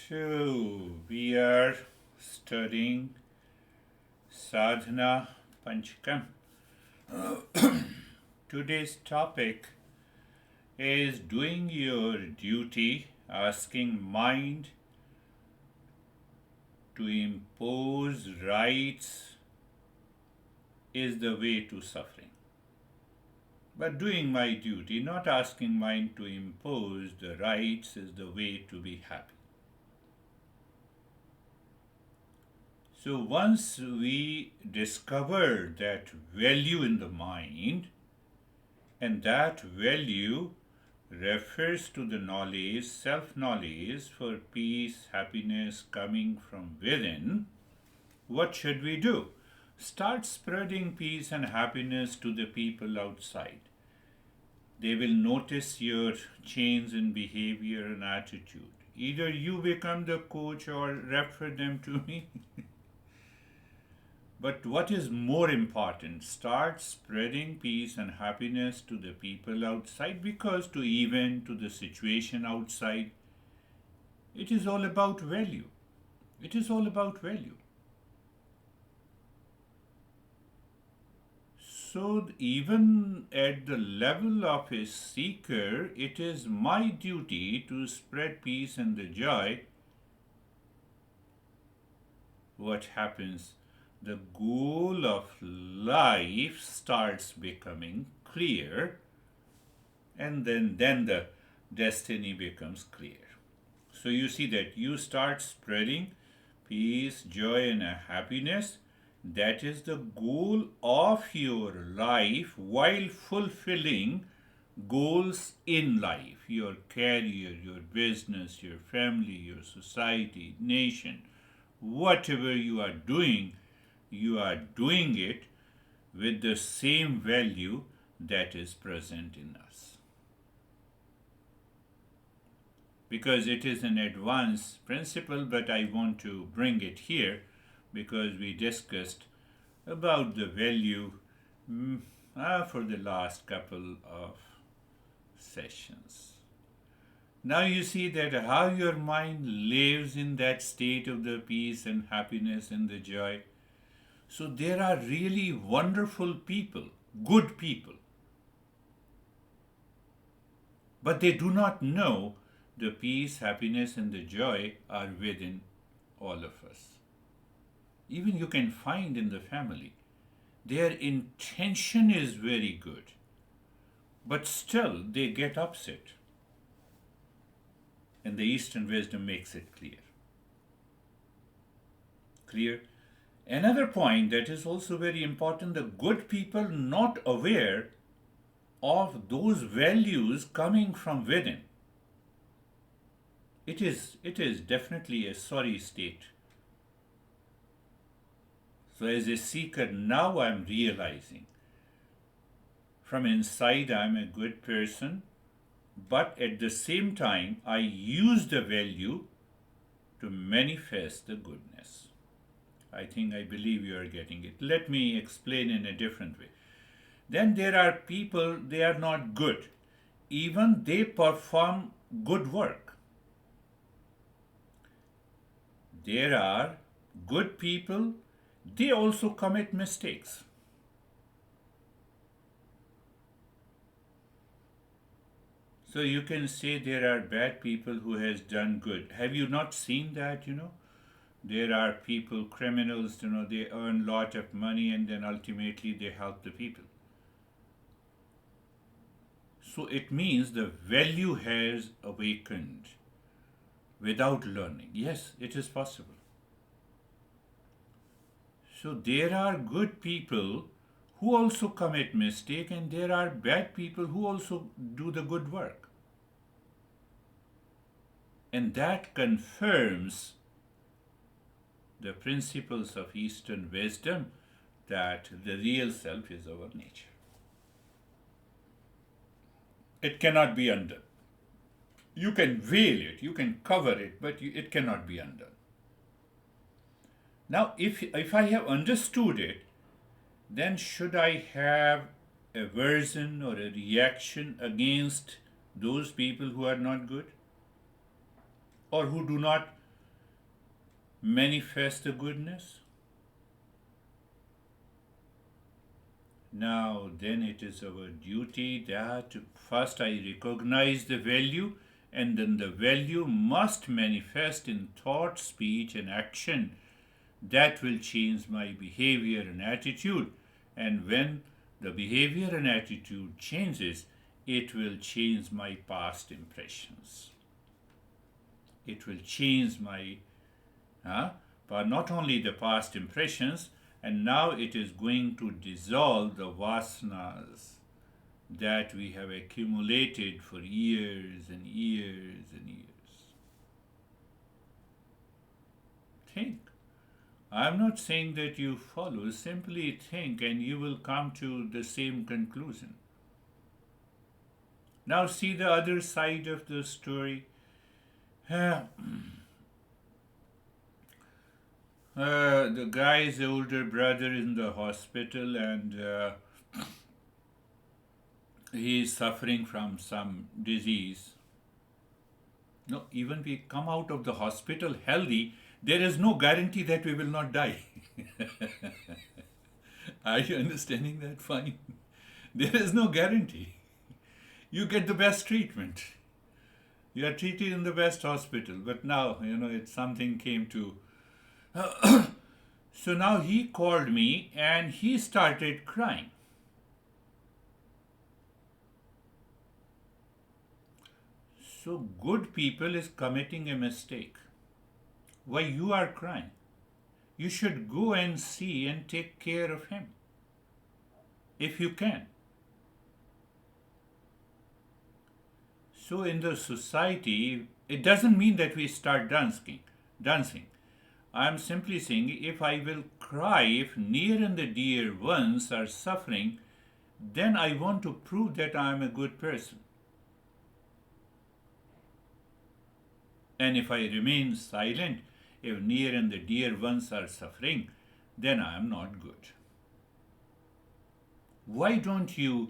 So, we are studying Sadhana Panchakam. Today's topic is doing your duty, asking mind to impose rights is the way to suffering. But doing my duty, not asking mind to impose the rights, is the way to be happy. So once we discover that value in the mind, and that value refers to the knowledge, self knowledge for peace, happiness coming from within, what should we do? Start spreading peace and happiness to the people outside. They will notice your change in behavior and attitude. Either you become the coach or refer them to me. But what is more important? Start spreading peace and happiness to the people outside, because to even to the situation outside, it is all about value. It is all about value. So even at the level of a seeker, it is my duty to spread peace and the joy. What happens? The goal of life starts becoming clear, and then the destiny becomes clear. So you see that you start spreading peace, joy, and happiness. That is the goal of your life while fulfilling goals in life, your career, your business, your family, your society, nation. Whatever you are doing it with the same value that is present in us. Because it is an advanced principle, but I want to bring it here because we discussed about the value for the last couple of sessions. Now you see that how your mind lives in that state of the peace and happiness and the joy. So there are really wonderful people, good people, but they do not know the peace, happiness, and the joy are within all of us. Even you can find in the family, their intention is very good, but still they get upset. And the Eastern wisdom makes it clear. Clear? Another point that is also very important, the good people not aware of those values coming from within. It is definitely a sorry state. So as a seeker, now I'm realizing from inside I'm a good person, but at the same time I use the value to manifest the goodness. I believe you are getting it. Let me explain in a different way. Then there are people, they are not good. Even they perform good work. There are good people, they also commit mistakes. So you can say there are bad people who has done good. Have you not seen that, There are people, criminals, they earn lot of money and then ultimately they help the people. So it means the value has awakened without learning. Yes, it is possible. So there are good people who also commit mistake, and there are bad people who also do the good work. And that confirms the principles of Eastern wisdom that the real self is our nature. It cannot be undone. You can veil it, you can cover it, but it cannot be undone. Now, if I have understood it, then should I have aversion or a reaction against those people who are not good or who do not manifest the goodness. Now, then it is our duty that first I recognize the value, and then the value must manifest in thought, speech, and action. That will change my behavior and attitude. And when the behavior and attitude changes, it will change my past impressions. It will change my, but not only the past impressions, and now it is going to dissolve the vasanas that we have accumulated for years and years and years. Think. I'm not saying that you follow, simply think and you will come to the same conclusion. Now, see the other side of the story. The guy's older brother in the hospital, and he is suffering from some disease. No, even we come out of the hospital healthy, there is no guarantee that we will not die. Are you understanding that? Fine. There is no guarantee. You get the best treatment. You are treated in the best hospital, but now, it's something came to. So now he called me and he started crying. So good people is committing a mistake. Why you are crying? You should go and see and take care of him. If you can. So in the society, it doesn't mean that we start dancing. I am simply saying if I will cry if near and the dear ones are suffering, then I want to prove that I am a good person. And if I remain silent, if near and the dear ones are suffering, then I am not good. Why don't you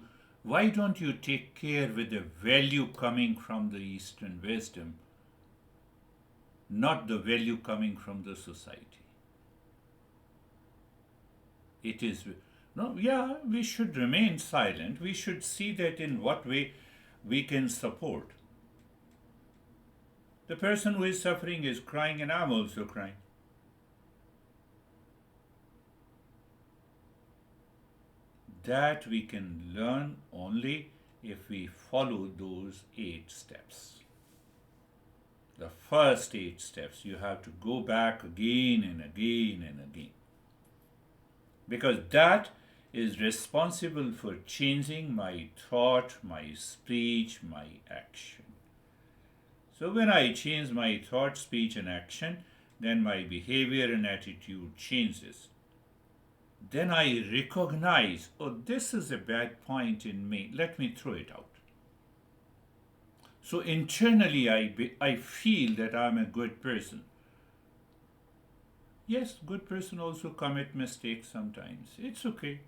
take care with the value coming from the Eastern wisdom, not the value coming from the society? It is, no, yeah, we should remain silent. We should see that in what way we can support. The person who is suffering is crying, and I'm also crying. That we can learn only if we follow those 8 steps. The first 8 steps, you have to go back again and again and again. Because that is responsible for changing my thought, my speech, my action. So when I change my thought, speech, and action, then my behavior and attitude changes. Then I recognize, oh, this is a bad point in me. Let me throw it out. So internally, I feel that I'm a good person. Yes, good person also commit mistakes sometimes. It's okay.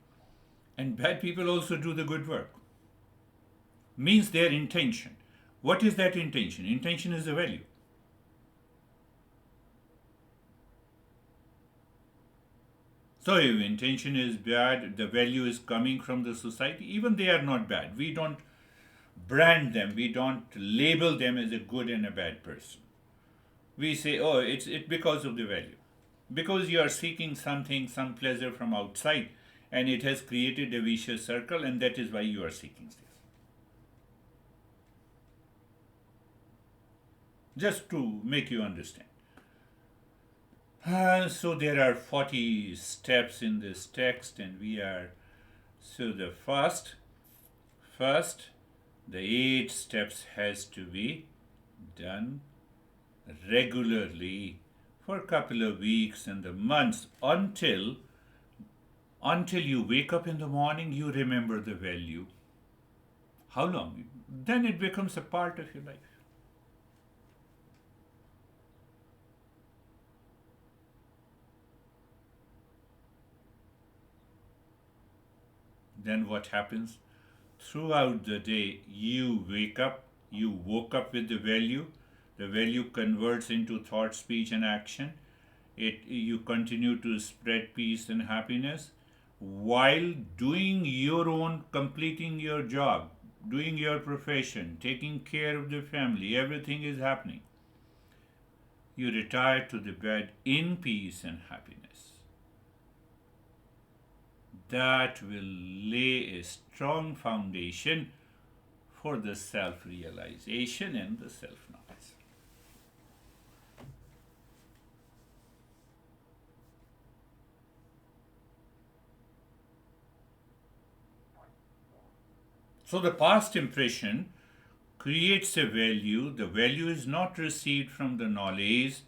And bad people also do the good work. Means their intention. What is that intention? Intention is the value. So if intention is bad, the value is coming from the society, even they are not bad. We don't brand them, we don't label them as a good and a bad person. We say, oh, it's because of the value. Because you are seeking something, some pleasure from outside, and it has created a vicious circle, and that is why you are seeking this. Just to make you understand. So there are 40 steps in this text, and so the first, the 8 steps has to be done regularly for a couple of weeks and the months until you wake up in the morning, you remember the value. How long? Then it becomes a part of your life. Then what happens? Throughout the day, you woke up with the value converts into thought, speech, and action, You continue to spread peace and happiness while doing your own, completing your job, doing your profession, taking care of the family. Everything is happening. You retire to the bed in peace and happiness. That will lay a strong foundation for the self realization and the self knowledge. So, the past impression creates a value. The value is not received from the knowledge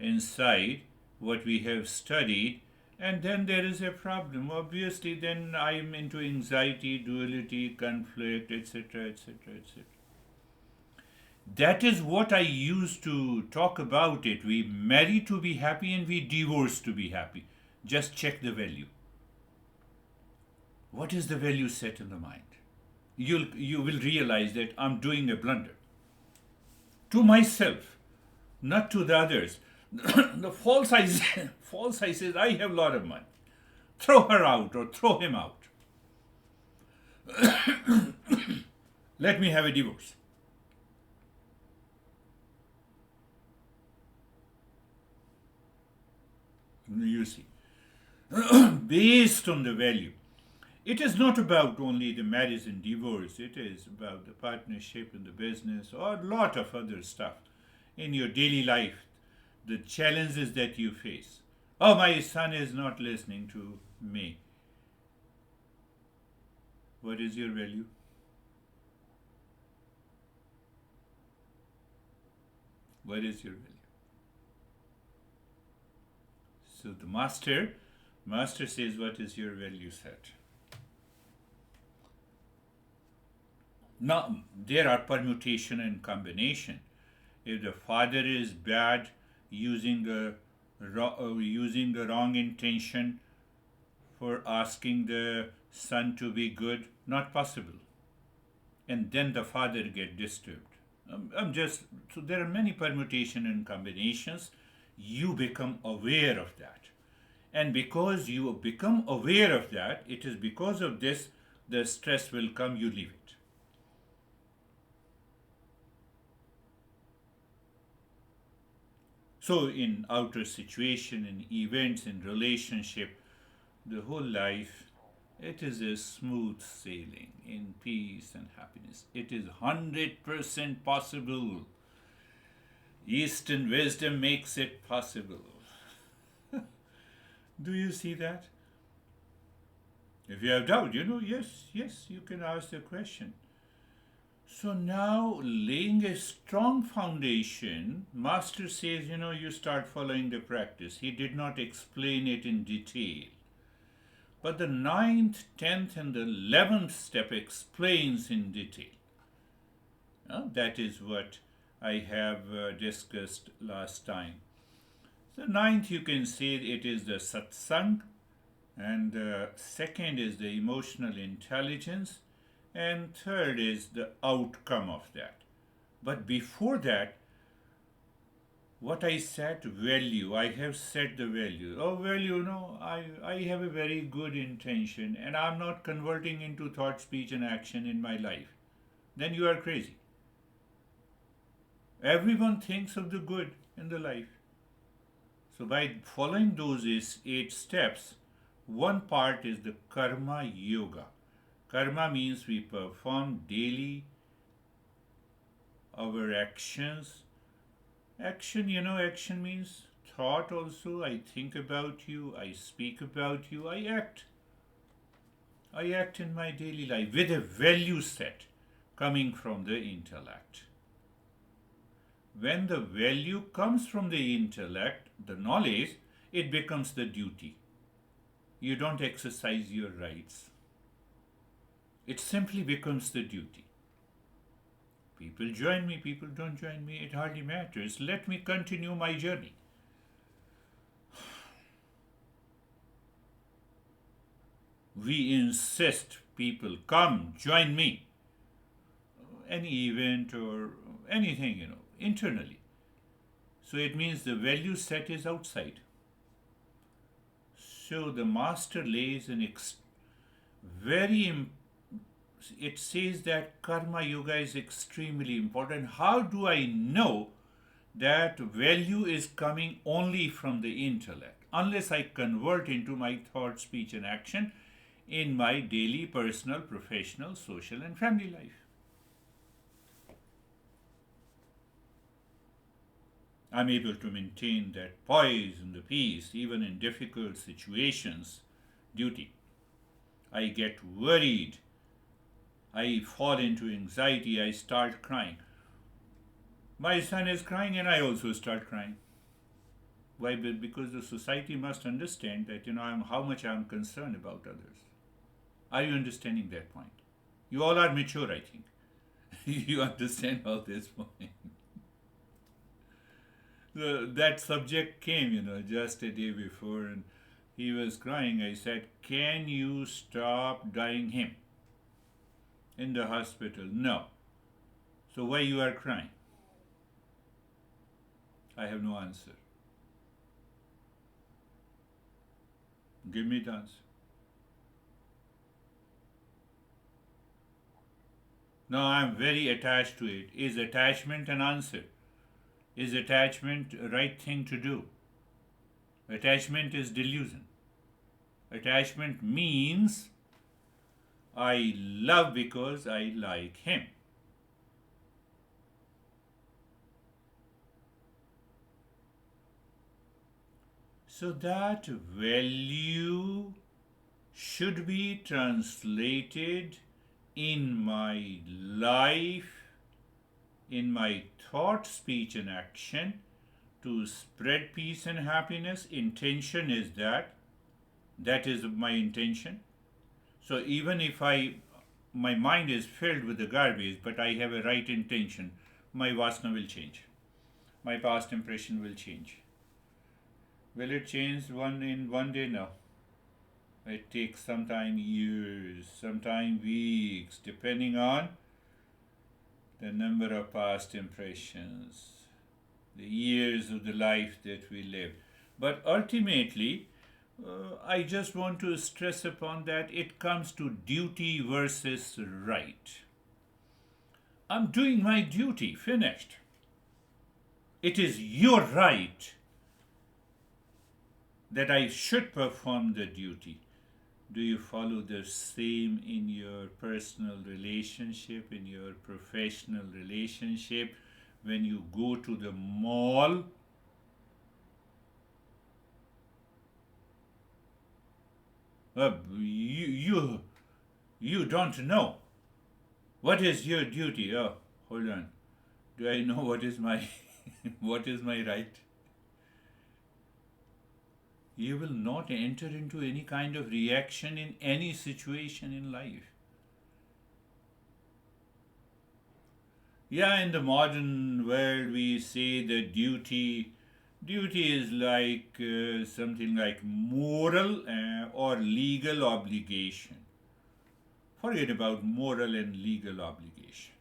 inside what we have studied, and then there is a problem. Obviously, then I am into anxiety, duality, conflict, etc., etc., etc. That is what I used to talk about it. We marry to be happy and we divorce to be happy. Just check the value. What is the value set in the mind? You will realize that I'm doing a blunder. To myself, not to the others. The false I says, I have a lot of money. Throw her out or throw him out. Let me have a divorce. You see, based on the value. It is not about only the marriage and divorce, it is about the partnership in the business or a lot of other stuff in your daily life, the challenges that you face. Oh, my son is not listening to me. What is your value? What is your value? So the master says, what is your value set? Now, there are permutation and combination. If the father is bad, using the wrong intention for asking the son to be good, not possible. And then the father get disturbed. So there are many permutation and combinations. You become aware of that. And because you become aware of that, it is because of this the stress will come, you leave it. So in outer situation, in events, in relationship, the whole life, it is a smooth sailing in peace and happiness. It is 100% possible. Eastern wisdom makes it possible. Do you see that? If you have doubt, yes, you can ask the question. So now, laying a strong foundation, Master says, you start following the practice. He did not explain it in detail. But the ninth, 10th, and the 11th step explains in detail. That is what I have discussed last time. The ninth, you can say it is the satsang, and the second is the emotional intelligence, and third is the outcome of that. But before that, what I set value, I have set the value. Oh, value, I have a very good intention and I'm not converting into thought, speech, and action in my life. Then you are crazy. Everyone thinks of the good in the life. So by following those 8 steps, one part is the karma yoga. Karma means we perform daily our actions. Action means thought also. I think about you, I speak about you, I act. I act in my daily life with a value set coming from the intellect. When the value comes from the intellect, the knowledge, it becomes the duty. You don't exercise your rights. It simply becomes the duty. People join me, people don't join me, it hardly matters. Let me continue my journey. We insist people come, join me. Any event or anything, internally. So it means the value set is outside. So the master lays an very it says that karma yoga is extremely important. How do I know that value is coming only from the intellect? Unless I convert into my thought, speech, and action in my daily personal, professional, social, and family life. I'm able to maintain that poise and the peace even in difficult situations. Duty. I get worried. I fall into anxiety. I start crying. My son is crying and I also start crying. Why? Because the society must understand that, how much I'm concerned about others. Are you understanding that point? You all are mature, I think. You understand all this point. That subject came, just a day before, and he was crying. I said, "Can you stop dying him in the hospital?" "No." "So why you are crying?" I have no answer. Give me the answer. No, I'm very attached to it. Is attachment an answer? Is attachment a right thing to do? Attachment is delusion. Attachment means I love because I like him. So that value should be translated in my life, in my thought, speech, and action to spread peace and happiness. Intention is that is my intention. So even if my mind is filled with the garbage, but I have a right intention, my vasana will change. My past impression will change. Will it change in one day? No. It takes sometime years, sometime weeks, depending on the number of past impressions, the years of the life that we live. But ultimately, I just want to stress upon that it comes to duty versus right. I'm doing my duty, finished. It is your right that I should perform the duty. Do you follow the same in your personal relationship, in your professional relationship? When you go to the mall, you don't know. What is your duty? Oh, hold on. Do I know what is my what is my right? You will not enter into any kind of reaction in any situation in life. Yeah, in the modern world, we say that duty is like something like moral or legal obligation. Forget about moral and legal obligation.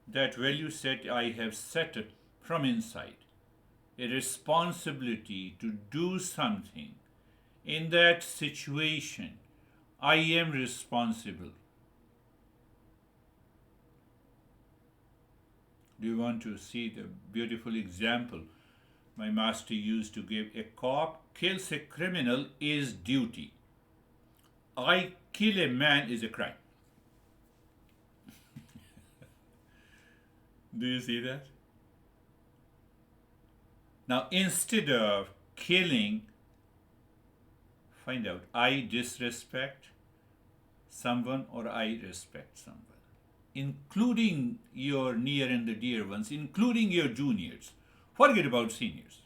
That value set I have set it from inside. A responsibility to do something. In that situation, I am responsible. Do you want to see the beautiful example my master used to give? A cop kills a criminal is duty. I kill a man is a crime. Do you see that? Now, instead of killing, find out I disrespect someone or I respect someone, including your near and the dear ones, including your juniors. Forget about seniors.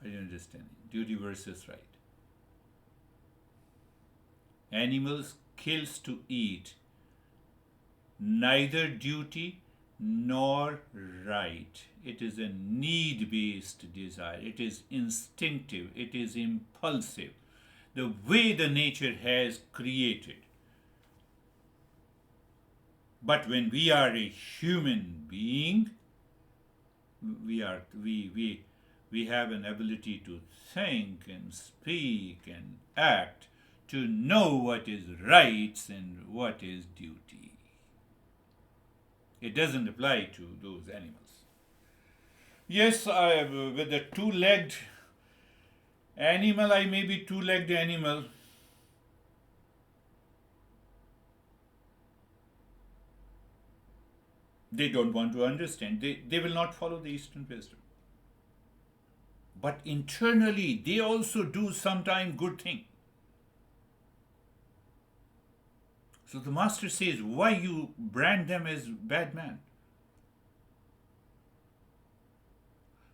Are you understanding? Duty versus right. Animals kills to eat, neither duty nor right. It is a need based desire. It is instinctive. It is impulsive. The way the nature has created. But when we are a human being, We have an ability to think and speak and act, to know what is rights and what is duty. It doesn't apply to those animals. Yes, with a two-legged animal, I may be two-legged animal. They don't want to understand. They will not follow the Eastern wisdom. But internally, they also do sometime good thing. So the master says, why you brand them as bad man?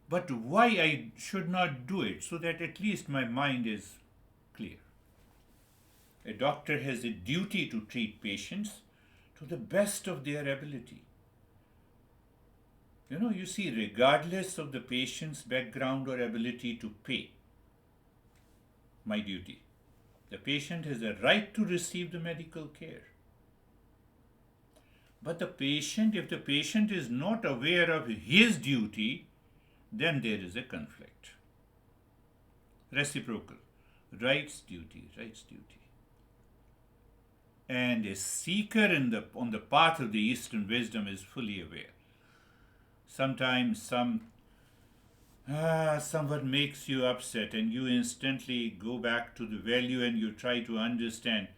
But why I should not do it, so that at least my mind is clear. A doctor has a duty to treat patients to the best of their ability. You see, regardless of the patient's background or ability to pay, my duty. The patient has a right to receive the medical care. But if the patient is not aware of his duty, then there is a conflict. Reciprocal. Rights, duty, rights, duty. And a seeker on the path of the Eastern wisdom is fully aware. Sometimes someone makes you upset and you instantly go back to the value and you try to understand,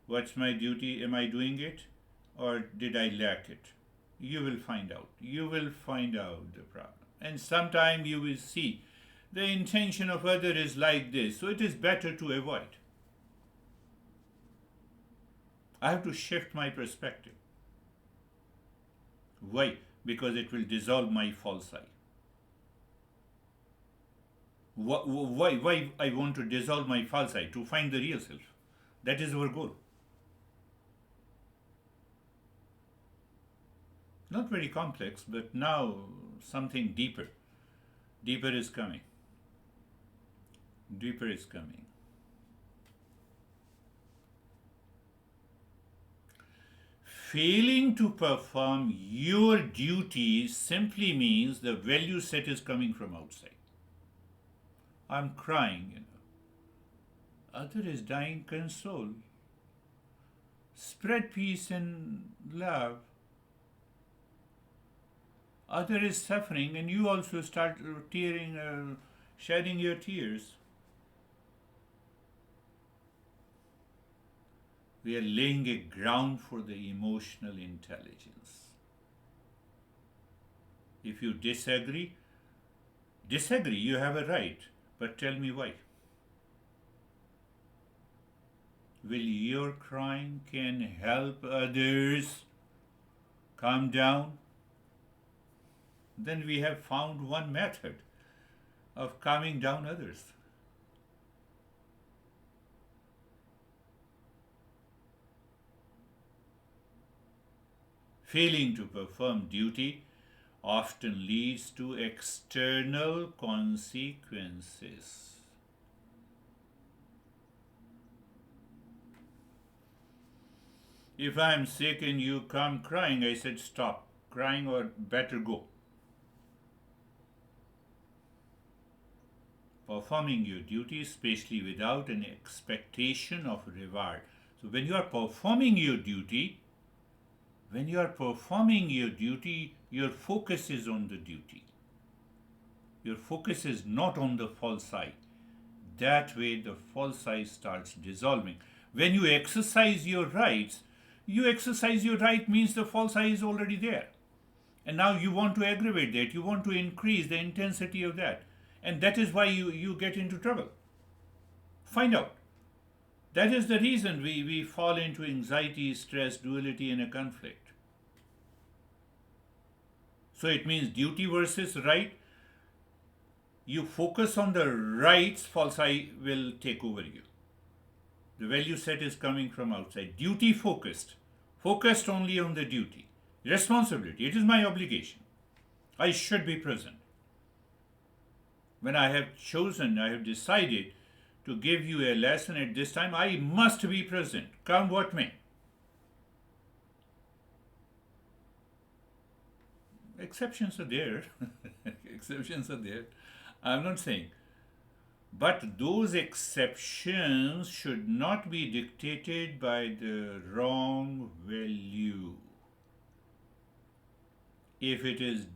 what's my duty? Am I doing it? Or did I lack it? You will find out. You will find out the problem. And sometime you will see the intention of other is like this, so it is better to avoid. I have to shift my perspective. Why? Because it will dissolve my false I. Why I want to dissolve my false I? To find the real self. That is our goal. Not very complex, but now something deeper. Deeper is coming. Deeper is coming. Failing to perform your duty simply means the value set is coming from outside. I'm crying, Other is dying, console. Spread peace and love. Other is suffering, and you also start shedding your tears. We are laying a ground for the emotional intelligence. If you disagree, you have a right, but tell me why. Will your crying can help others calm down? Then we have found one method of calming down others. Failing to perform duty often leads to external consequences. If I am sick and you come crying, I said stop crying or better go. Performing your duty, especially without an expectation of reward. So when you are performing your duty, your focus is on the duty. Your focus is not on the false I. That way the false I starts dissolving. When you exercise your rights means the false I is already there. And now you want to aggravate that. You want to increase the intensity of that. And that is why you get into trouble. Find out. That is the reason we fall into anxiety, stress, duality, and a conflict. So it means duty versus right. You focus on the rights, false I will take over you. The value set is coming from outside. Duty focused only on the duty. Responsibility, it is my obligation. I should be present. When I have decided to give you a lesson at this time, I must be present, come what may. Exceptions are there. Exceptions are there. I'm not saying. But those exceptions should not be dictated by the wrong value. If it is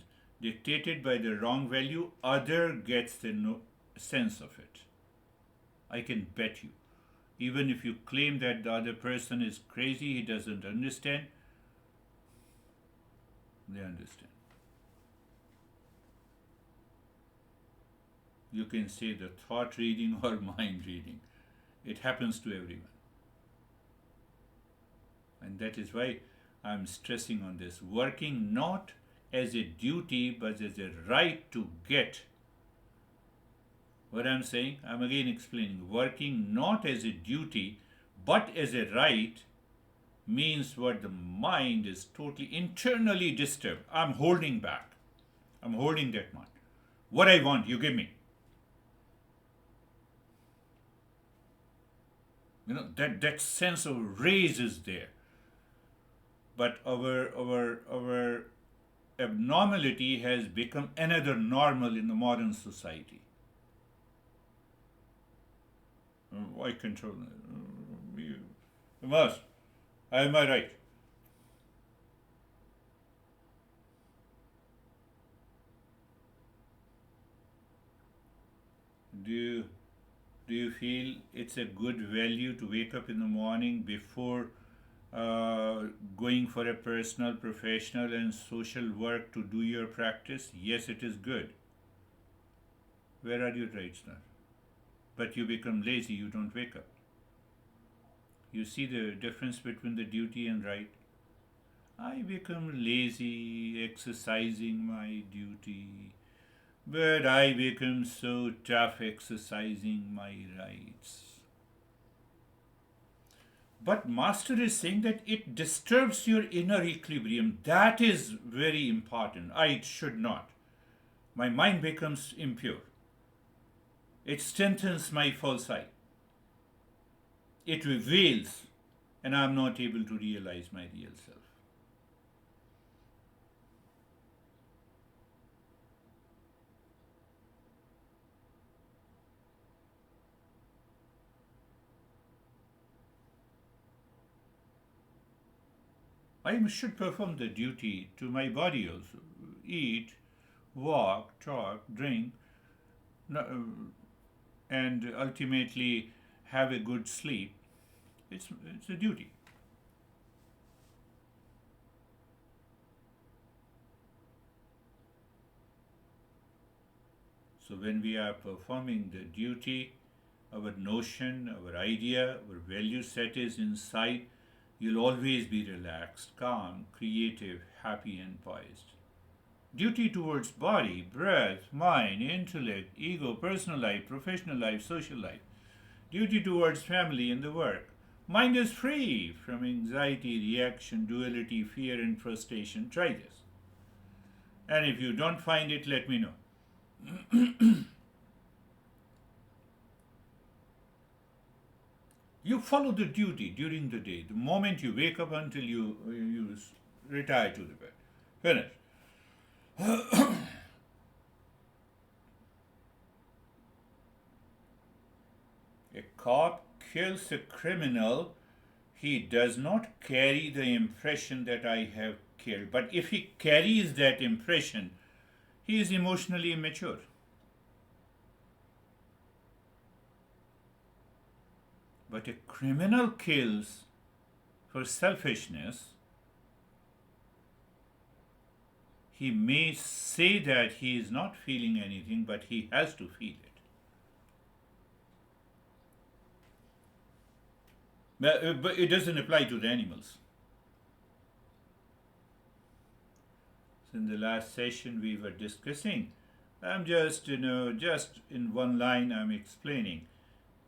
dictated by the wrong value, other gets the sense of it. I can bet you. Even if you claim that the other person is crazy, he doesn't understand, they understand. You can say the thought reading or mind reading. It happens to everyone. And that is why I'm stressing on this. Working not as a duty but as a right to get. What I'm saying, I'm again explaining. Working not as a duty but as a right means what the mind is totally internally disturbed. I'm holding back. I'm holding that mind. What I want, you give me. That sense of raise is there. But our abnormality has become another normal in the modern society. I control you must. Am I right? Do you do you feel it's a good value to wake up in the morning before going for a personal, professional, and social work to do your practice? Yes, it is good. Where are your rights now? But you become lazy, you don't wake up. You see the difference between the duty and right? I become lazy exercising my duty, but I become so tough exercising my rights. But Master is saying that it disturbs your inner equilibrium. That is very important. It should not. My mind becomes impure. It strengthens my false I. It reveals, and I am not able to realize my real self. I should perform the duty to my body also. Eat, walk, talk, drink, and ultimately have a good sleep. It's a duty. So when we are performing the duty, our notion, our idea, our value set is inside, you'll always be relaxed, calm, creative, happy, and poised. Duty towards body, breath, mind, intellect, ego, personal life, professional life, social life. Duty towards family and the work. Mind is free from anxiety, reaction, duality, fear, and frustration. Try this. And if you don't find it, let me know. You follow the duty during the day. The moment you wake up until you retire to the bed. Finish. A cop kills a criminal, he does not carry the impression that I have killed. But if he carries that impression, he is emotionally immature. But a criminal kills for selfishness. He may say that he is not feeling anything, but he has to feel it. But it doesn't apply to the animals. So in the last session we were discussing, I'm just in one line I'm explaining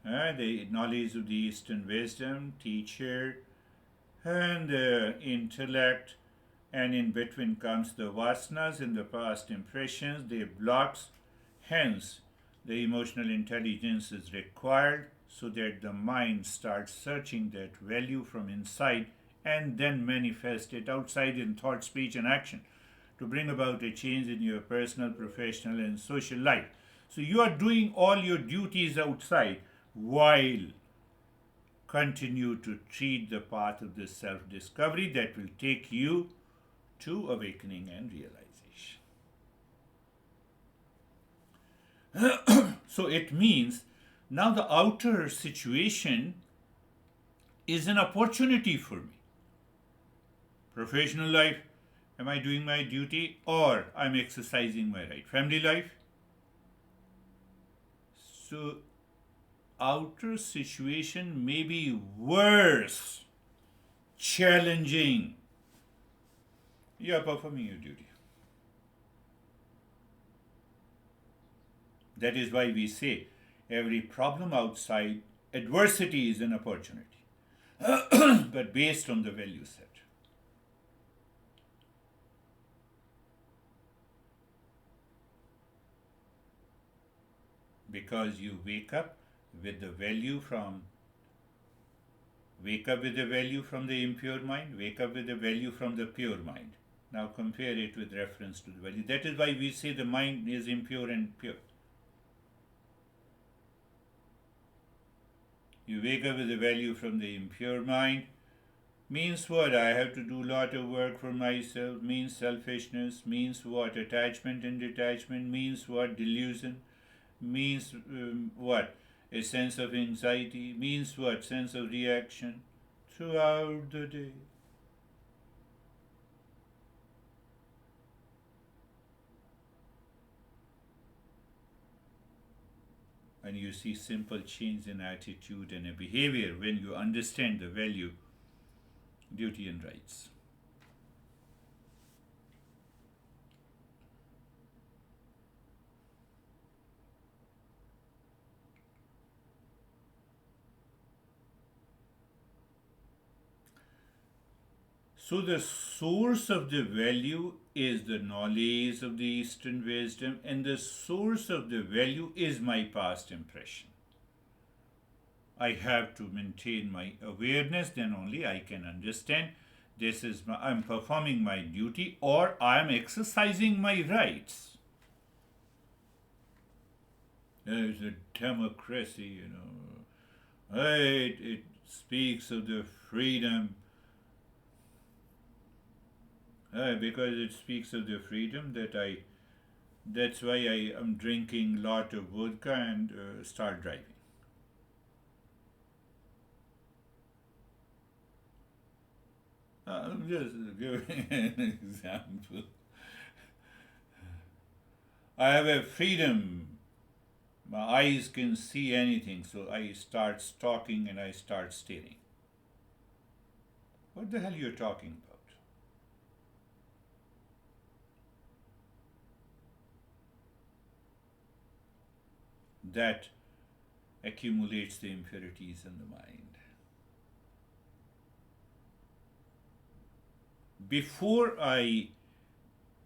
the knowledge of the Eastern wisdom, teacher, and the intellect, and in between comes the vasanas in the past impressions, the blocks. Hence, the emotional intelligence is required so that the mind starts searching that value from inside and then manifest it outside in thought, speech, and action. to bring about a change in your personal, professional, and social life. So you are doing all your duties outside while continue to treat the path of this self-discovery that will take you to awakening and realization. So it means now the outer situation is an opportunity for me. Professional life, am I doing my duty or I'm exercising my right? Family life, so outer situation may be worse, challenging. You are performing your duty. That is why we say every problem outside, adversity is an opportunity, but based on the value set. Because you wake up with the value from the impure mind, wake up with the value from the pure mind. Now compare it with reference to the value. That is why we say the mind is impure and pure. You wake up with the value from the impure mind. Means what? I have to do a lot of work for myself. Means selfishness. Means what? Attachment and detachment. Means what? Delusion. Means what? A sense of anxiety. Means what? Sense of reaction throughout the day. And you see simple change in attitude and a behavior when you understand the value, duty and rights. So the source of the value is the knowledge of the Eastern wisdom, and the source of the value is my past impression. I have to maintain my awareness, then only I can understand I'm performing my duty or I am exercising my rights. There's a democracy, it speaks of the freedom. Because it speaks of the freedom that's why I am drinking lot of vodka and start driving. I'm just giving an example. I have a freedom. My eyes can see anything, so I start stalking and I start staring. What the hell you're talking about? That accumulates the impurities in the mind. Before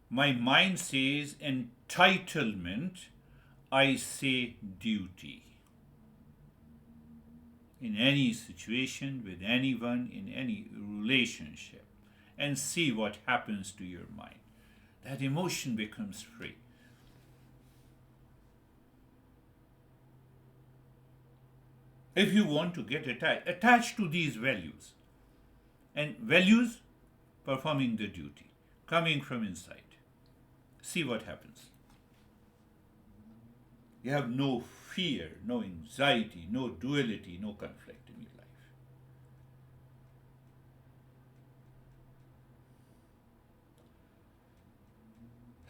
my mind says entitlement, I say duty. In any situation, with anyone, in any relationship, and see what happens to your mind. That emotion becomes free. If you want to get attached to these values, and values performing the duty, coming from inside. See what happens. You have no fear, no anxiety, no duality, no conflict in your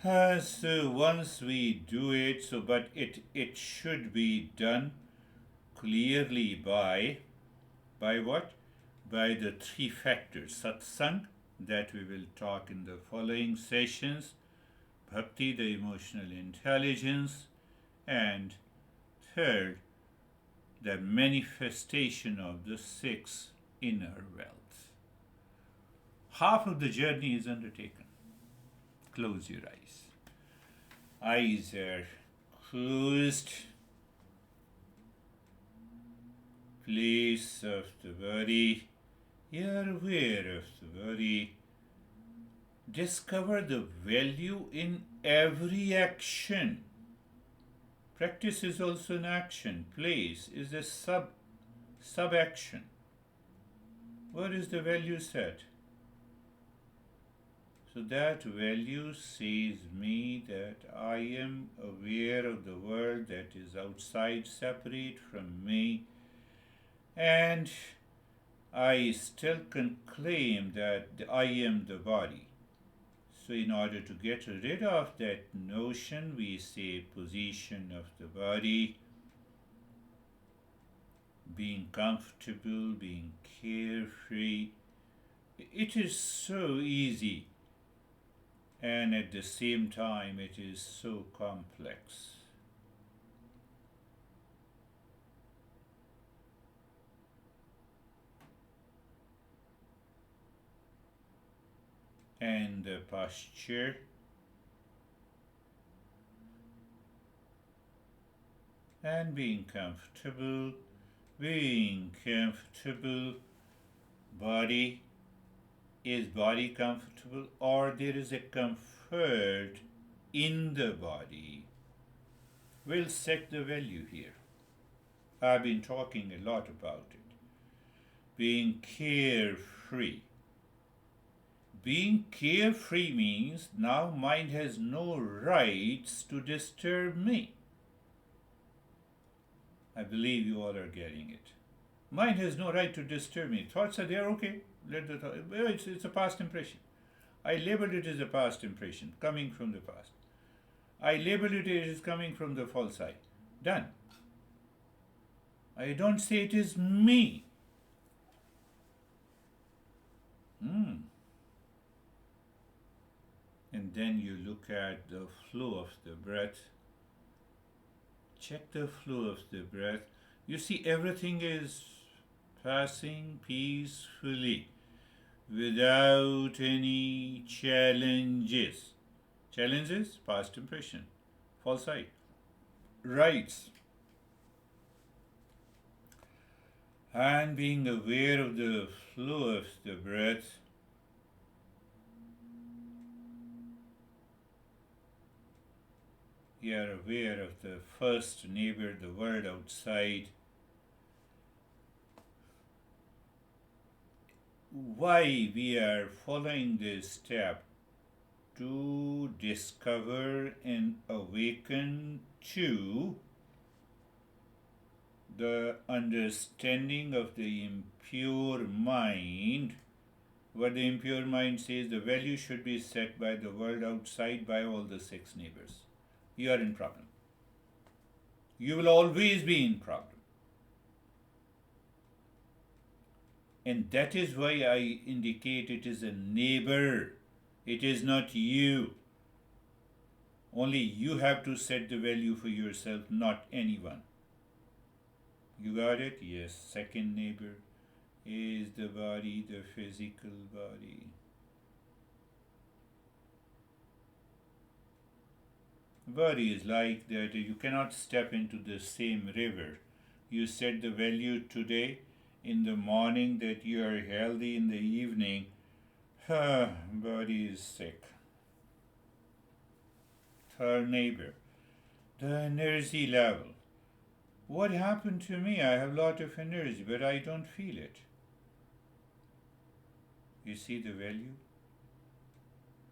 life. So once we do it, but it should be done clearly by what? By the three factors: satsang, that we will talk in the following sessions, bhakti, the emotional intelligence, and third, the manifestation of the six inner wealth. Half of the journey is undertaken. Close your eyes. Eyes are closed. Place of the body. You are aware of the body. discover the value in every action. Practice is also an action. Place is a sub action. Where is the value set? So that value says me that I am aware of the world that is outside, separate from me, and I still can claim that I am the body. So, in order to get rid of that notion, we say position of the body, being comfortable, being carefree. It is so easy, and at the same time, it is so complex. And the posture, and being comfortable, body, is body comfortable, or there is a comfort in the body? We'll set the value here. I've been talking a lot about it. Being carefree. Being carefree means now mind has no rights to disturb me. I believe you all are getting it. Mind has no right to disturb me. Thoughts are there, okay. It's a past impression. I labeled it as a past impression, coming from the past. I labeled it as coming from the false I. Done. I don't say it is me. And then you look at the flow of the breath. Check the flow of the breath. You see, everything is passing peacefully without any challenges. Challenges? Past impression. False I. Rights. And being aware of the flow of the breath, you are aware of the first neighbor, the world outside. Why we are following this step? To discover and awaken to the understanding of the impure mind. What the impure mind says, the value should be set by the world outside, by all the six neighbors. You are in problem. You will always be in problem. And that is why I indicate it is a neighbor. It is not you. Only you have to set the value for yourself, not anyone. You got it? Yes. Second neighbor is the body, the physical body. Body is like that. You cannot step into the same river. You set the value today, in the morning that you are healthy, in the evening, body is sick. Third neighbor, the energy level. What happened to me? I have a lot of energy, but I don't feel it. You see the value?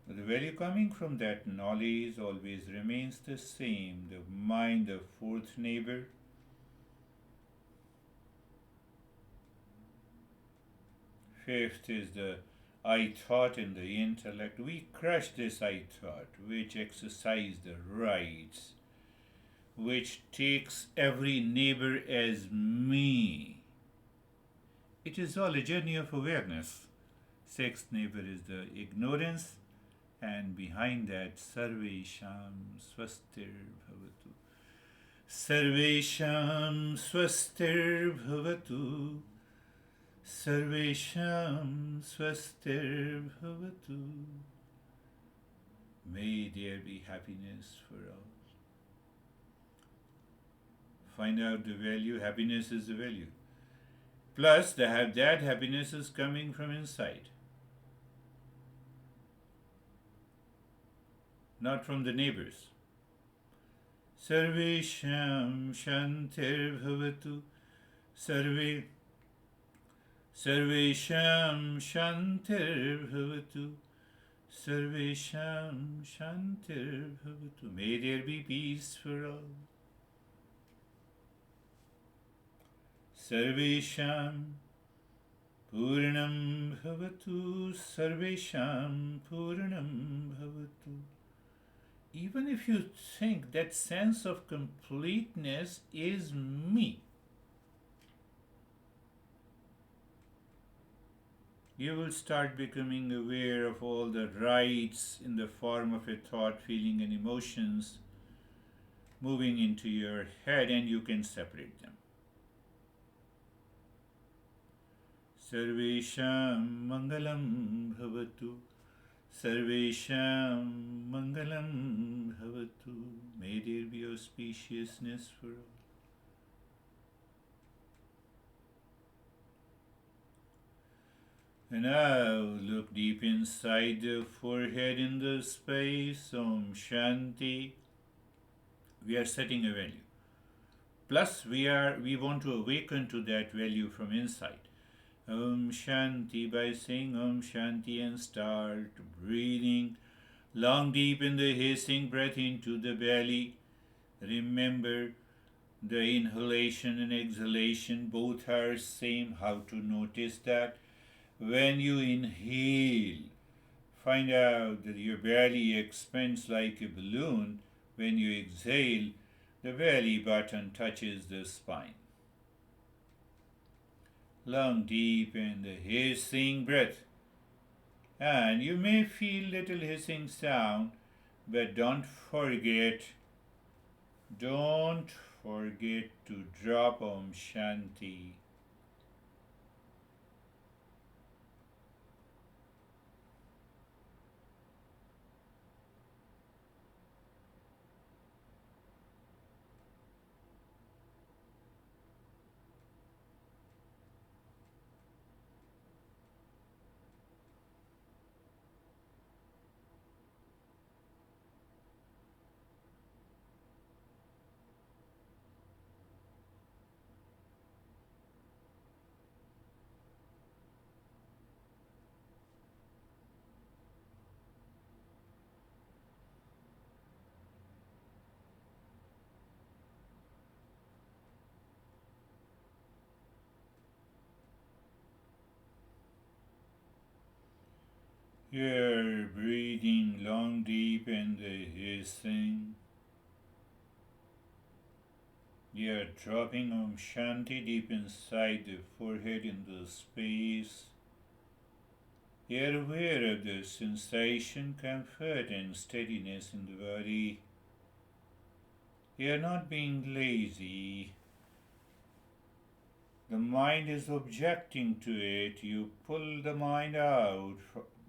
The value coming from that knowledge always remains the same. The mind, the fourth neighbor. Fifth is the I thought and the intellect. We crush this I thought, which exercise the rights, which takes every neighbor as me. It is all a journey of awareness. Sixth neighbor is the ignorance, and behind that, Sarvesham Swastir Bhavatu. Sarvesham Swastir Bhavatu. Sarvesham Swastir Bhavatu. May there be happiness for all. Find out the value. Happiness is the value. Plus, that happiness is coming from inside. not from the neighbors. Sarvesham Shantir Bhavatu. Sarve Sarvesham Shantir Bhavatu. Sarvesham Shantir Bhavatu. May there be peace for all. Sarvesham Purnam Bhavatu. Sarvesham Purnam Bhavatu. Even if you think that sense of completeness is me, you will start becoming aware of all the rights in the form of a thought, feeling, and emotions moving into your head, and you can separate them. Sarvesham Mangalam Bhavatu. Sarvesham Mangalam Bhavatu. May there be auspiciousness for all. And now look deep inside the forehead in the space. Om Shanti. We are setting a value. Plus, we want to awaken to that value from inside. Om Shanti, by saying Om Shanti and start breathing long deep in the hissing breath into the belly. Remember the inhalation and exhalation both are same. How to notice that? When you inhale, find out that your belly expands like a balloon. When you exhale, the belly button touches the spine. Long deep in the hissing breath. And you may feel little hissing sound, but don't forget to drop Om Shanti. You're breathing long deep in the hissing. You're dropping Om Shanti deep inside the forehead in the space. You're aware of the sensation, comfort, and steadiness in the body. You're not being lazy. The mind is objecting to it. You pull the mind out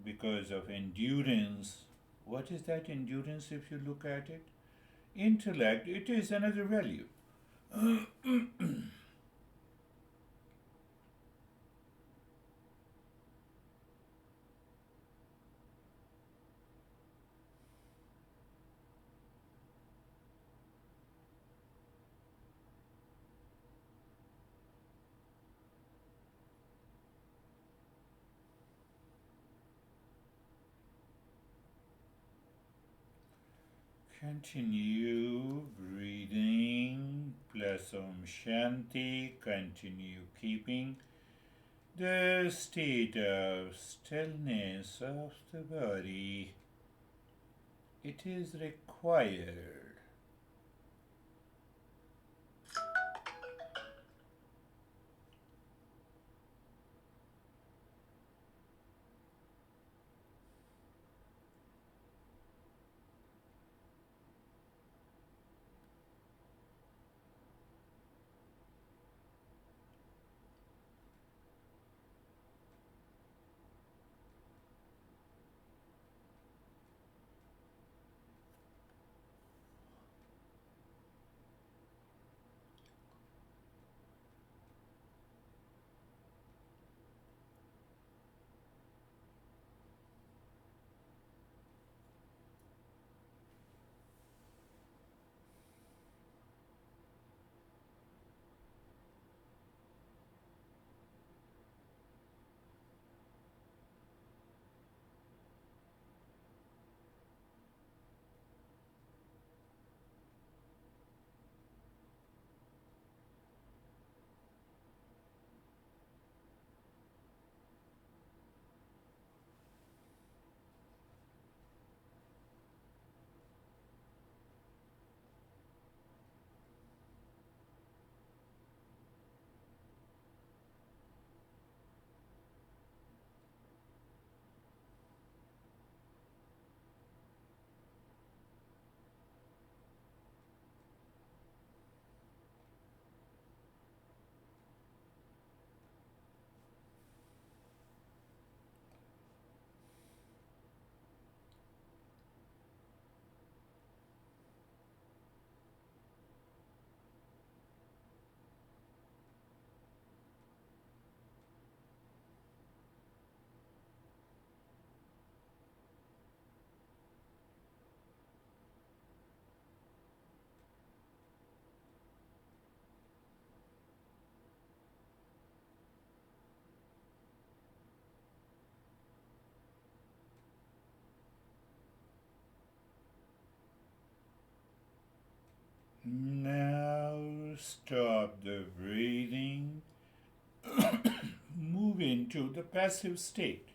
because of endurance. What is that endurance if you look at it? Intellect, it is another value. Continue breathing, plus Om Shanti, continue keeping the state of stillness of the body. It is required. Now stop the breathing. Move into the passive state.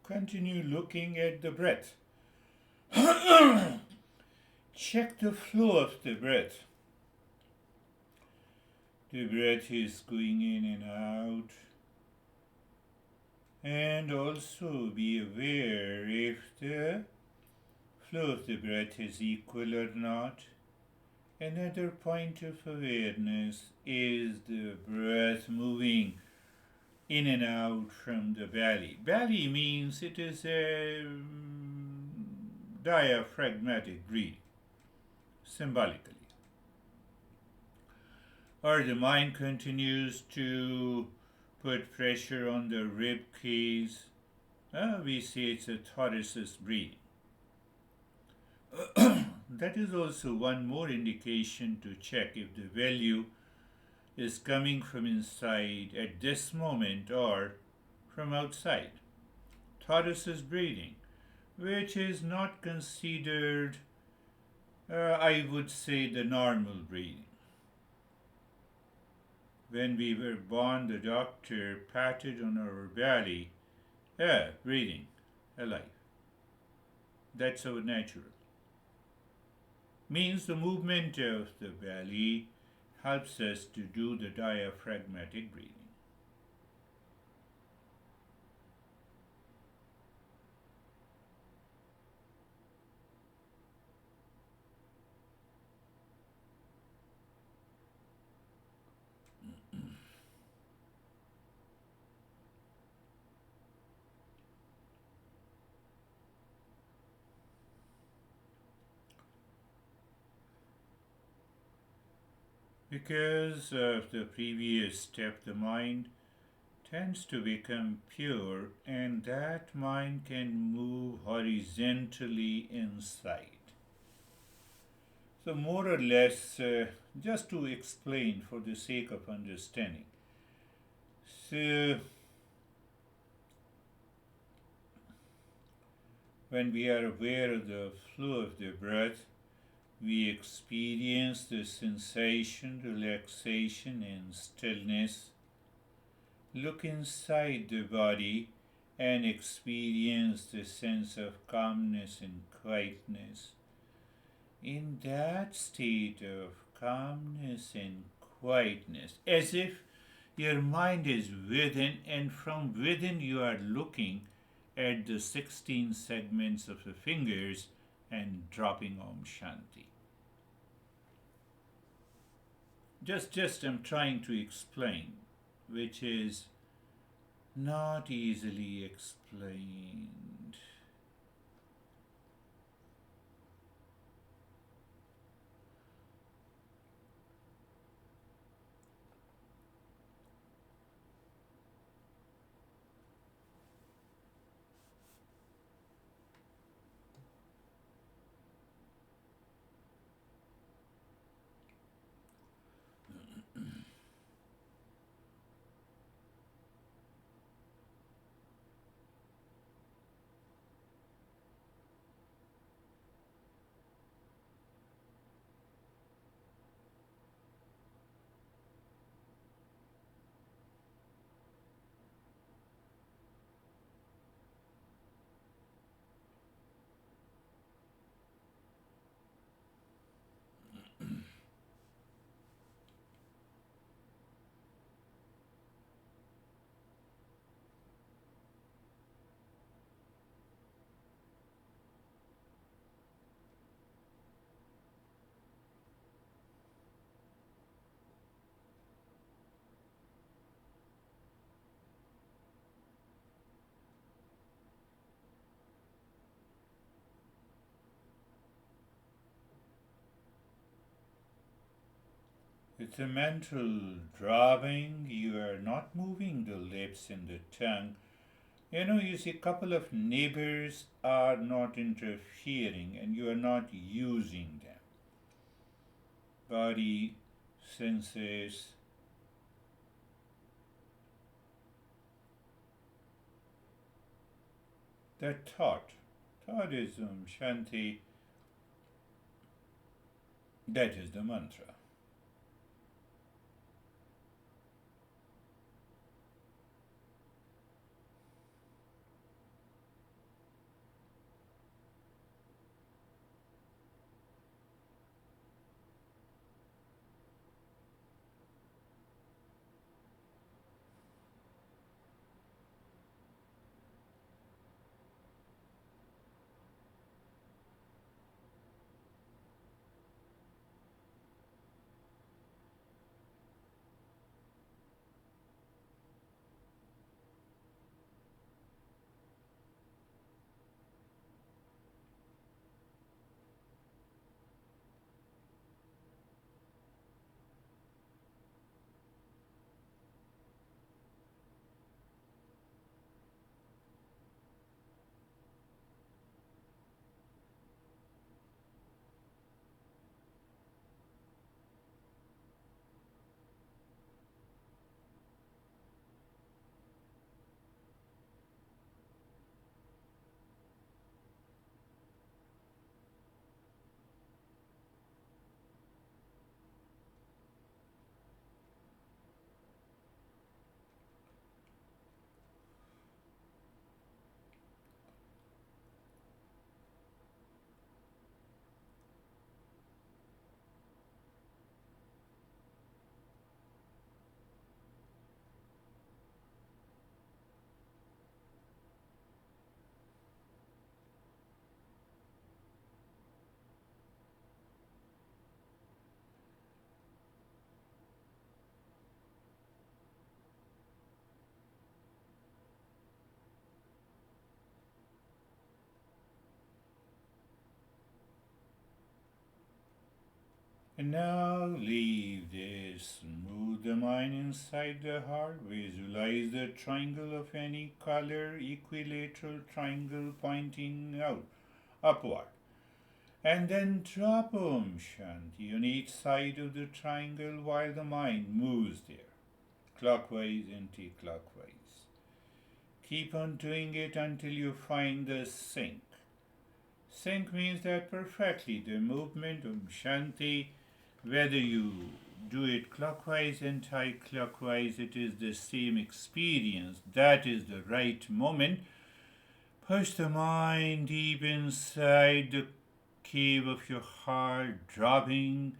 Continue looking at the breath. Check the flow of the breath. The breath is going in and out. And also be aware if the flow of the breath is equal or not. Another point of awareness is the breath moving in and out from the belly. Belly means it is a diaphragmatic breathing, symbolically. Or the mind continues to put pressure on the rib cage. We say it's a thoracic breathing. That is also one more indication to check if the value is coming from inside at this moment or from outside. Thoracic breathing, which is not considered, I would say, the normal breathing. When we were born, the doctor patted on our belly, breathing, alive. That's so natural. Means the movement of the belly helps us to do the diaphragmatic breathing. Because of the previous step, the mind tends to become pure, and that mind can move horizontally inside. So, more or less, just to explain for the sake of understanding. So, when we are aware of the flow of the breath, we experience the sensation, relaxation, and stillness. Look inside the body and experience the sense of calmness and quietness. In that state of calmness and quietness, as if your mind is within, and from within you are looking at the 16 segments of the fingers and dropping Om Shanti. Just I'm trying to explain, which is not easily explained. It's a mental dropping. You are not moving the lips and the tongue. You see, a couple of neighbors are not interfering and you are not using them. Body, senses, that thought. Thought is Shanti. That is the mantra. And now leave this. Move the mind inside the heart. Visualize the triangle of any color, equilateral triangle pointing out, upward. And then drop Om Shanti on each side of the triangle while the mind moves there, clockwise, anti-clockwise. Keep on doing it until you find the sync. Sync means that perfectly the movement Om Shanti, whether you do it clockwise, anti-clockwise, it is the same experience. That is the right moment. Push the mind deep inside the cave of your heart, dropping.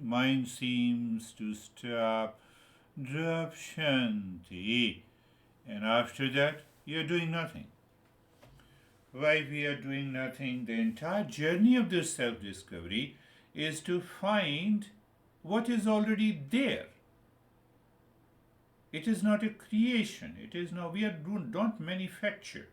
Mind seems to stop. Drop Shanti. And after that, you're doing nothing. Why we are doing nothing? The entire journey of this self discovery is to find what is already there. It is not a creation. It is not, we are, don't manufacture.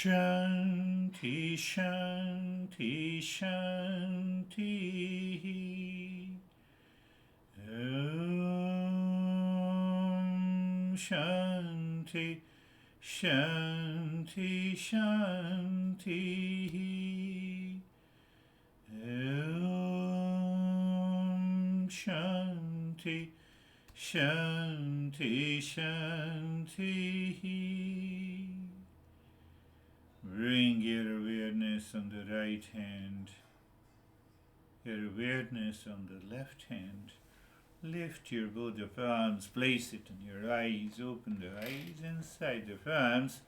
Shanti, Shanti, Shanti. Om Shanti, Shanti, Shanti. Om Shanti, Shanti, Shanti. Bring your awareness on the right hand, your awareness on the left hand. Lift your both of arms, place it on your eyes, open the eyes inside the palms.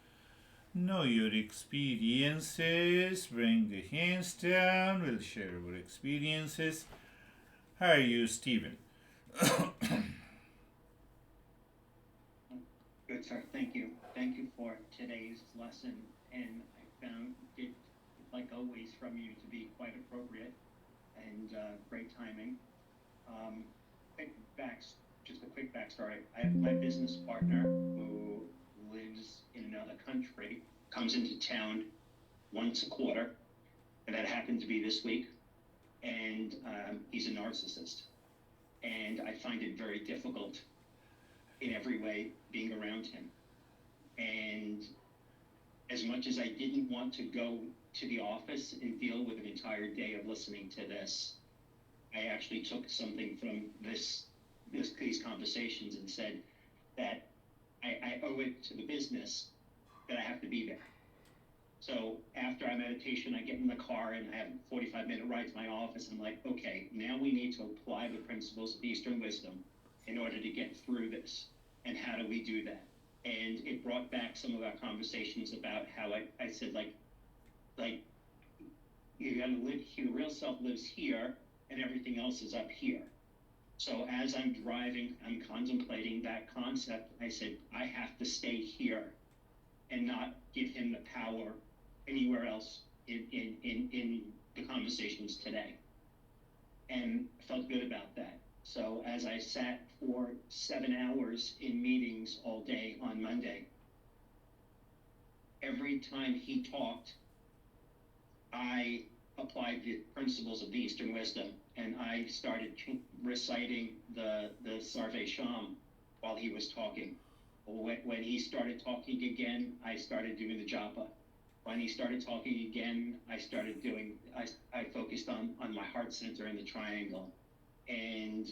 Know your experiences, bring the hands down, we'll share our experiences. How are you, Stephen? Good, sir. Thank you. Thank you for today's lesson. And I found it, like always, from you to be quite appropriate and great timing. Um, just a quick backstory. I have my business partner who lives in another country, comes into town once a quarter, and that happened to be this week. And he's a narcissist. And I find it very difficult in every way being around him. And as much as I didn't want to go to the office and deal with an entire day of listening to this, I actually took something from these conversations and said that I owe it to the business that I have to be there. So after our meditation, I get in the car and I have a 45-minute ride to my office. I'm like, okay, now we need to apply the principles of Eastern wisdom in order to get through this. And how do we do that? And it brought back some of our conversations about how I said, like you're gonna live here, the real self lives here, and everything else is up here. So as I'm driving, I'm contemplating that concept. I said, I have to stay here and not give him the power anywhere else in the conversations today. And I felt good about that. So as I sat for 7 hours in meetings all day on Monday, every time he talked, I applied the principles of the Eastern wisdom, and I started reciting the Sarve Sham while he was talking. When he started talking again, I started doing the japa. When he started talking again, I focused on my heart center and the triangle. And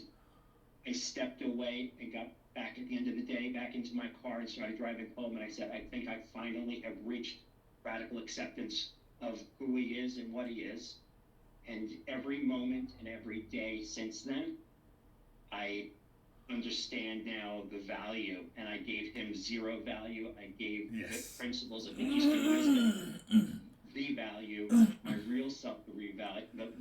I stepped away and got back at the end of the day, back into my car and started driving home. And I said, I think I finally have reached radical acceptance of who he is and what he is. And every moment and every day since then, I understand now the value, and I gave him zero value. I gave the principles of the Eastern wisdom the value, my real self the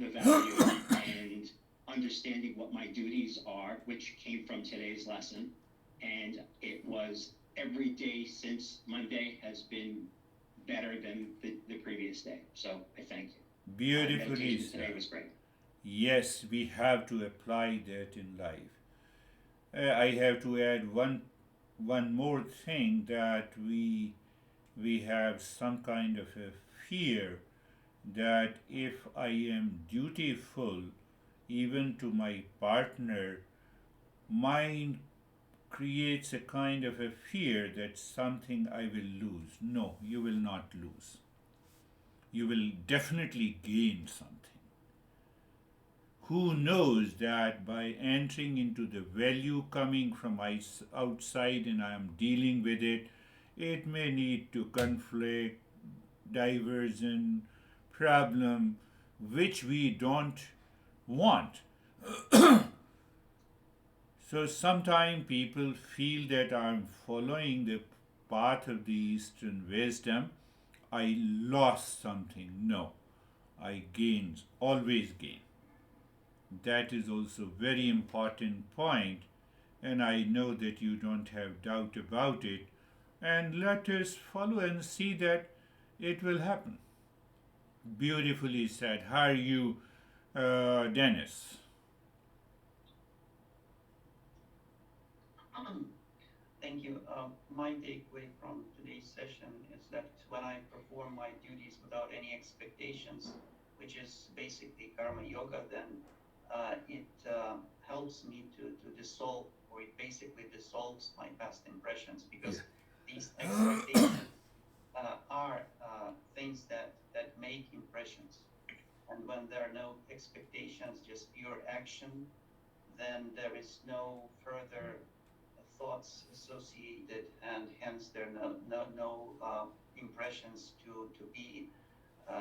value, and understanding what my duties are, which came from today's lesson. And it was every day since Monday has been better than the previous day. So I thank you. Beautifully said. Today was great. Yes, we have to apply that in life. I have to add one more thing, that we have some kind of a fear that if I am dutiful even to my partner, mind creates a kind of a fear that something I will lose. No, you will not lose. You will definitely gain something. Who knows that by entering into the value coming from outside and I am dealing with it, it may lead to conflict, diversion, problem, which we don't want. So sometimes people feel that I'm following the path of the Eastern wisdom, I lost something. No, I gained, always gain. That is also very important point, and I know that you don't have doubt about it. And let us follow and see that it will happen. Beautifully said. How are you, Dennis? Thank you. My takeaway from today's session is that when I perform my duties without any expectations, which is basically karma yoga, then it helps me to dissolve, or it basically dissolves my past impressions, Yeah. because these expectations are things that make impressions. And when there are no expectations, just pure action, then there is no further thoughts associated, and hence there are no impressions to be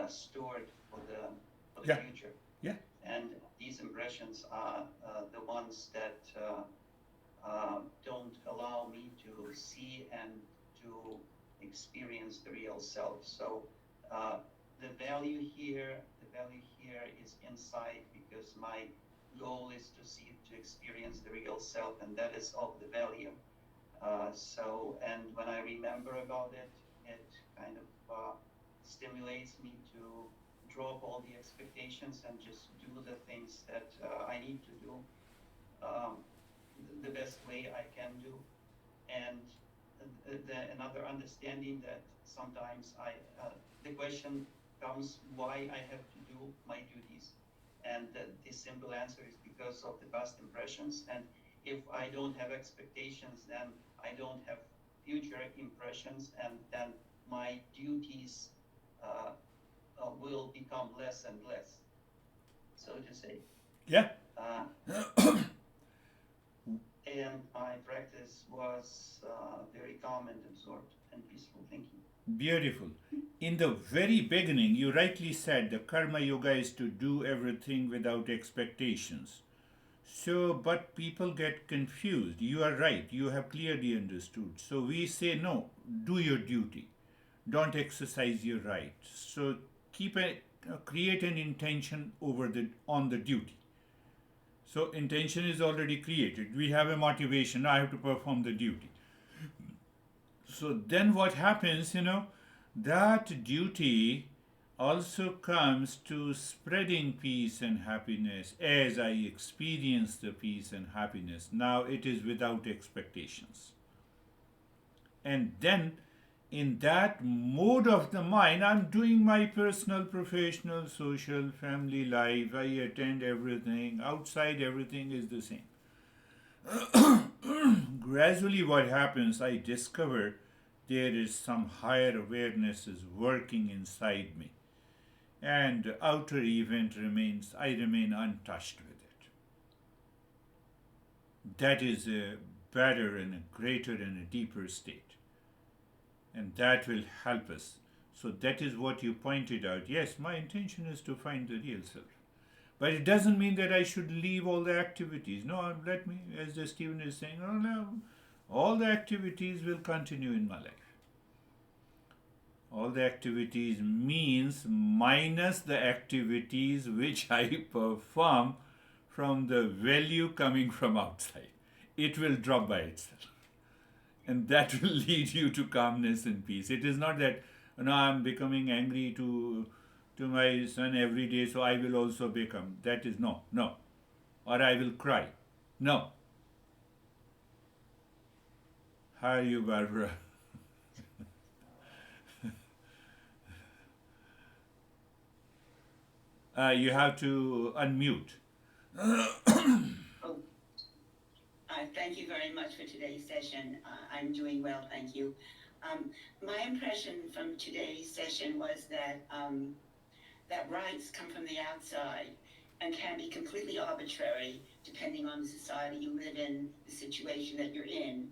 stored for the Yeah. future. Yeah. And these impressions are the ones that don't allow me to see and to experience the real self. So uh, the value here is inside, because my goal is to see, to experience the real self, and that is of the value. And when I remember about it, it kind of stimulates me to drop all the expectations and just do the things that I need to do um, the best way I can do. And another understanding that sometimes the question comes why I have to do my duties, and the simple answer is because of the past impressions. And if I don't have expectations, then I don't have future impressions, and then my duties uh, will become less and less, so to say. Yeah. Uh, and my practice was very calm and absorbed and peaceful thinking. Beautiful. In the very beginning, you rightly said the karma yoga is to do everything without expectations. So, but people get confused. You are right, you have clearly understood. So, we say, no, do your duty, don't exercise your right. So, create an intention on the duty. So, intention is already created. We have a motivation, I have to perform the duty. So then what happens, that duty also comes to spreading peace and happiness as I experience the peace and happiness. Now it is without expectations. And then in that mode of the mind, I'm doing my personal, professional, social, family life. I attend everything. Outside, everything is the same. Gradually, what happens, I discover there is some higher awareness is working inside me, and outer event remains, I remain untouched with it. That is a better and a greater and a deeper state, and that will help us. So that is what you pointed out. Yes, my intention is to find the real self. But it doesn't mean that I should leave all the activities. No, let me, as the Stephen is saying, oh no, all the activities will continue in my life. All the activities means minus the activities which I perform from the value coming from outside. It will drop by itself. And that will lead you to calmness and peace. It is not that, I'm becoming angry to my son every day, so I will also become. That is no, no. Or I will cry. No. How are you, Barbara? You have to unmute. Oh, thank you very much for today's session. I'm doing well, thank you. My impression from today's session was that rights come from the outside and can be completely arbitrary depending on the society you live in, the situation that you're in,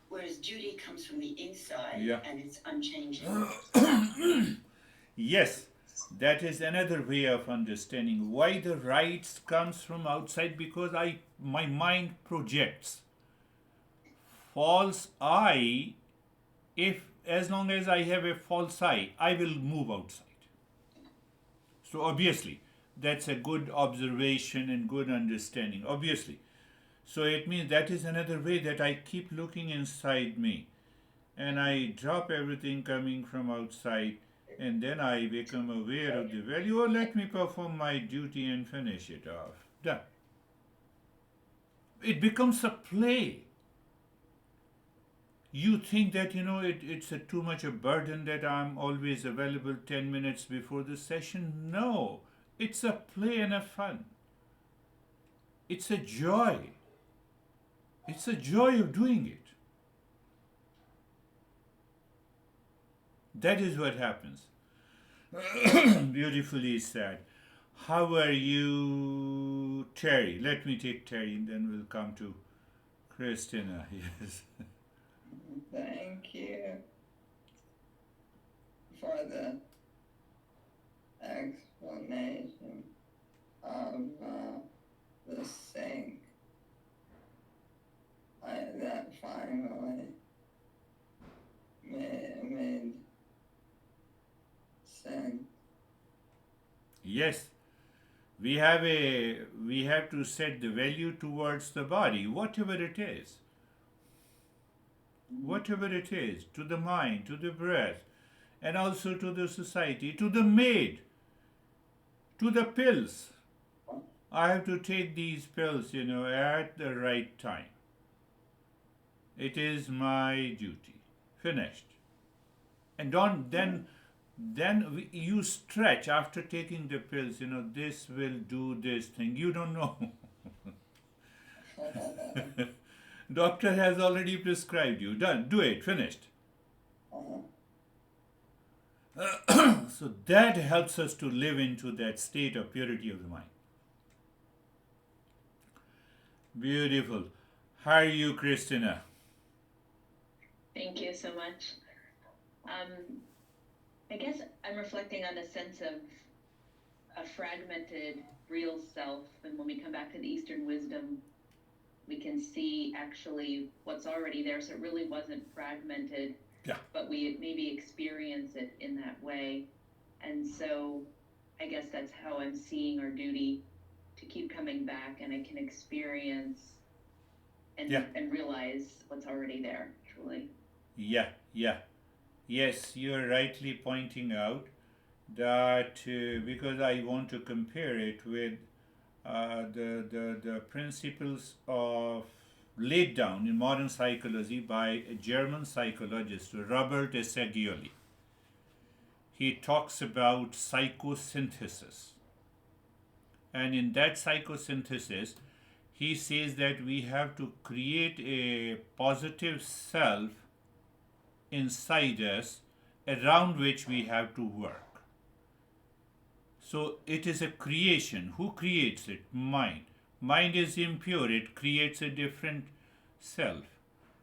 whereas duty comes from the inside. Yeah. And it's unchanging. Yes, that is another way of understanding why the rights comes from outside, because my mind projects false I. If as long as I have a false I will move outside. So obviously that's a good observation and good understanding, obviously. So it means that is another way that I keep looking inside me, and I drop everything coming from outside, and then I become aware of the value. Or let me perform my duty and finish it off. Done. It becomes a play. You think that, it's too much a burden that I'm always available 10 minutes before the session. No, it's a play and a fun. It's a joy. It's a joy of doing it. That is what happens. Beautifully said. How are you, Terry? Let me take Terry and then we'll come to Christina. Yes. Thank you for the explanation of the sink. That finally made sense. Yes. We have to set the value towards the body, whatever it is. Whatever it is, to the mind, to the breath, and also to the society, to the maid, to the pills. I have to take these pills, at the right time. It is my duty. Finished. And don't then you stretch after taking the pills, this will do this thing. You don't know. Doctor has already prescribed you. Done. Do it. Finished. So that helps us to live into that state of purity of the mind. Beautiful. How are you, Christina? Thank you so much. I guess I'm reflecting on a sense of a fragmented real self, and when we come back to the Eastern wisdom, we can see actually what's already there. So it really wasn't fragmented, but we maybe experience it in that way. And so I guess that's how I'm seeing our duty to keep coming back, and I can experience and realize what's already there, truly. Yeah. Yes, you're rightly pointing out that because I want to compare it with the principles of laid down in modern psychology by a German psychologist, Robert Essegioli. He talks about psychosynthesis. And in that psychosynthesis, he says that we have to create a positive self inside us around which we have to work. So it is a creation. Who creates it? Mind. Mind is impure. It creates a different self.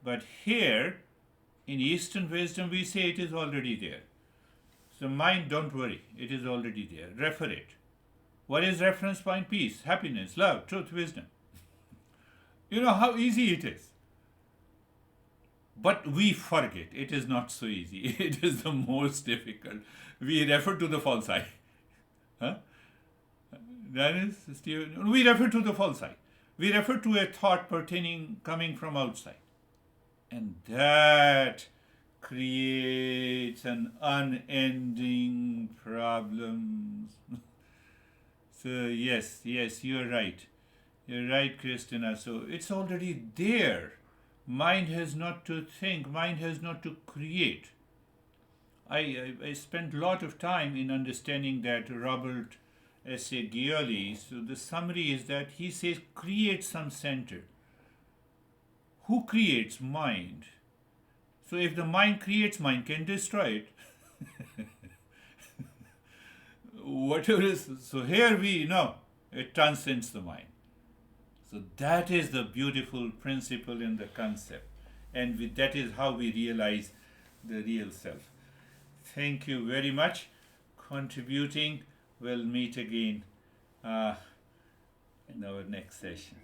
But here, in Eastern wisdom, we say it is already there. So mind, don't worry. It is already there. Refer it. What is reference point? Peace, happiness, love, truth, wisdom. You know how easy it is. But we forget. It is not so easy. It is the most difficult. We refer to the false I. Huh? That is, Stephen. We refer to the false I. We refer to a thought coming from outside. And that creates an unending problems. So yes, you're right. You're right, Christina. So it's already there. Mind has not to think. Mind has not to create. I spent a lot of time in understanding that Robert Essegioli. So the summary is that he says create some center. Who creates? Mind. So if the mind creates, mind can destroy it. Whatever is, so here we know it transcends the mind. So that is the beautiful principle in the concept, and that is how we realize the real self. Thank you very much contributing. We'll meet again in our next session.